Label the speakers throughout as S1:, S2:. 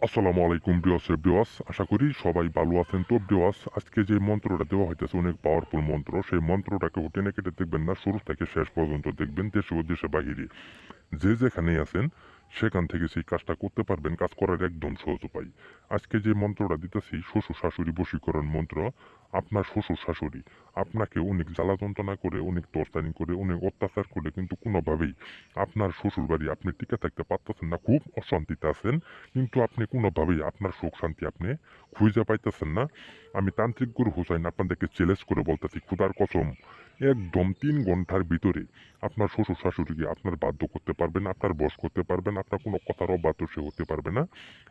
S1: আসসালামু আলাইকুম বিওয়াস, আশা করি সবাই ভালো আছেন। তো বিওয়াস, আজকে যে মন্ত্রটা দেওয়া হইতেছে অনেক পাওয়ারফুল মন্ত্র। সেই মন্ত্রটাকে টেনে কেটে দেখবেন না, শুরু থেকে শেষ পর্যন্ত দেখবেন, দেশে ও দেশে বাহিরে যে যেখানেই আছেন সেখান থেকে সেই কাজটা করতে পারবেন। কাজ করার একদম সহজ উপায়। আজকে যে মন্ত্রটা দিতেছি শ্বশুর শাশুড়ি বশীকরণ মন্ত্র। আপনার শ্বশুর শাশুড়ি আপনাকে অনেক জ্বালা যন্ত্রণা করে, অনেক টর্চারিং করে, অনেক অত্যাচার করে, কিন্তু কোনোভাবেই আপনার শ্বশুর বাড়ি আপনি টিকে থাকতে পারতেছেন না, খুব অশান্তিতে আছেন, কিন্তু আপনি কোনোভাবেই আপনার সুখ শান্তি আপনি খুঁজে পাইতেছেন না। আমি তান্ত্রিক গুরু হুসাইন আপনাদেরকে চ্যালেঞ্জ করে বলতেছি, খুদার কসম, একদম 3 ঘন্টার ভিতরে আপনার শ্বশুর শাশুড়িকে আপনার বাধ্য করতে পারবেন, আপনার বশ করতে পারবেন, আপনার কোনো কথার অবাধ্য সে হতে পারবে না।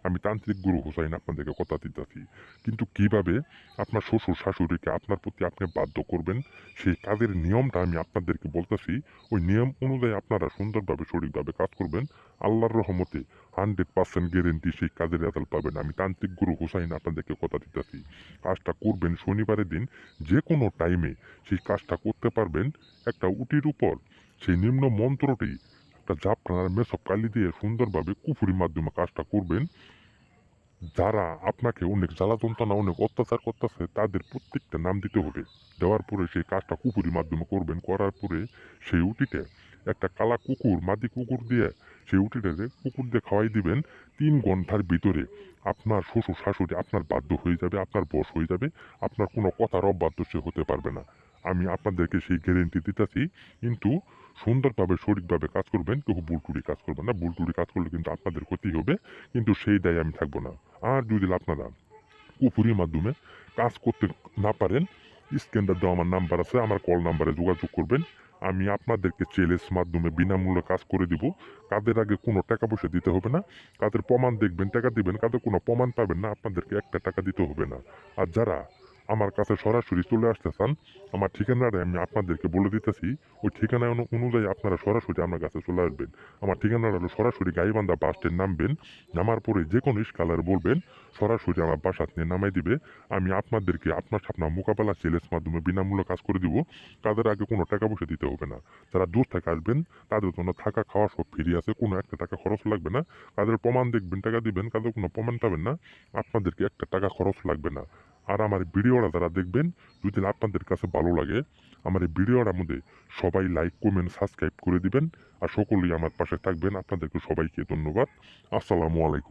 S1: আমি তান্ত্রিক গুরু হুসাইন আপনাদেরকে কথা দিতেছি। কিন্তু কিভাবে আপনার শ্বশুর শাশুড়িকে আপনার প্রতি আপনি বাধ্য করবেন, সেই কাজের নিয়মটা আমি আপনাদেরকে বলতেছি। ওই নিয়ম অনুযায়ী আপনারা সুন্দরভাবে সঠিকভাবে কাজ করবেন, আল্লাহর রহমতে 100% গ্যারেন্টি সেই কাজের রেজাল্ট পাবেন। আমি তান্ত্রিক গুরু হুসাইন আপনাদেরকে কথা দিতেছি। কাজটা করবেন শনিবারের দিন, যে কোনো টাইমে সেই কাজটা করতে পারবেন। একটা উটির উপর সেই নিম্ন মন্ত্রটি একটা জাপনার মেসব কালি দিয়ে সুন্দরভাবে কুফুরির মাধ্যমে কাজটা করবেন। যারা আপনাকে অনেক জ্বালা যন্ত্রণা, অনেক অত্যাচার করতেছে, তাদের প্রত্যেকটা নাম দিতে হবে। দেওয়ার পরে সেই কাজটা কুফুরির মাধ্যমে করবেন। করার পরে সেই উটিতে একটা কালা কুকুর, মাদি কুকুর দিয়ে সেই উটিটাকে কুকুর দিয়ে খাওয়াই দিবেন। 3 ঘন্টার ভিতরে আপনার শ্বশুর শাশুড়ি আপনার বাধ্য হয়ে যাবে, আপনার বশ হয়ে যাবে, আপনার কোনো কথার অবাধ্য সে হতে পারবে না। আমি আপনাদেরকে সেই গ্যারেন্টি দিতেছি। কিন্তু সুন্দরভাবে সঠিকভাবে কাজ করবেন, কেউ ভুলটুরি কাজ করবেন না। ভুলটুরি কাজ করলে কিন্তু আপনাদের ক্ষতি হবে, কিন্তু সেই দায় আমি থাকবো না। আর যদি আপনারা কুফুরির মাধ্যমে কাজ করতে না পারেন, স্ক্যানটা দেওয়া আমার নাম্বার আছে, আমার কল নাম্বারে যোগাযোগ করবেন। আমি আপনাদেরকে চ্যালেঞ্জ মাধ্যমে বিনামূল্যে কাজ করে দিব। কাদের আগে কোনো টাকা পয়সা দিতে হবে না। কাদের প্রমাণ দেখবেন, টাকা দিবেন, কাদের কোনো প্রমাণ পাবেন না, আপনাদেরকে একটা টাকা দিতে হবে না। আর যারা আমার কাছে সরাসরি চলে আসতে চান, আমার ঠিকানাটা আমি আপনাদেরকে বলে দিতেছি। ওই ঠিকানা অনুযায়ী আপনারা সরাসরি আমার কাছে চলে আসবেন। আমার ঠিকানাটা হলো সরাসরি গাইবান্ধা বাস স্ট্যান্ড নামবেন। নামার পরে যে কোনো ইস্কালার বলবেন, সরাসরি আমার বাসা নিয়ে নামাই দিবে। আমি আপনাদেরকে আপনার আপনার মোকাবেলা চ্যালেঞ্জ মাধ্যমে বিনামূল্যে কাজ করে দিব। তাদের আগে কোনো টাকা পয়সা দিতে হবে না। যারা দূর থেকে আসবেন তাদের জন্য থাকা খাওয়া সব ফ্রি আছে, কোনো একটা টাকা খরচ লাগবে না। তাদের প্রমাণ দেখবেন, টাকা দিবেন, তাদের কোনো প্রমাণ পাবেন না, আপনাদেরকে একটা টাকা খরচ লাগবে না। আর আমার ভিডিওটা যারা দেখবেন, যদি আপনাদের কাছে ভালো লাগে, আমার এই ভিডিওটার মধ্যে সবাই লাইক, কমেন্ট, সাবস্ক্রাইব করে দিবেন। আর সকলেই আমার পাশে থাকবেন। আপনাদেরকে সবাইকে ধন্যবাদ। আসসালামু আলাইকুম।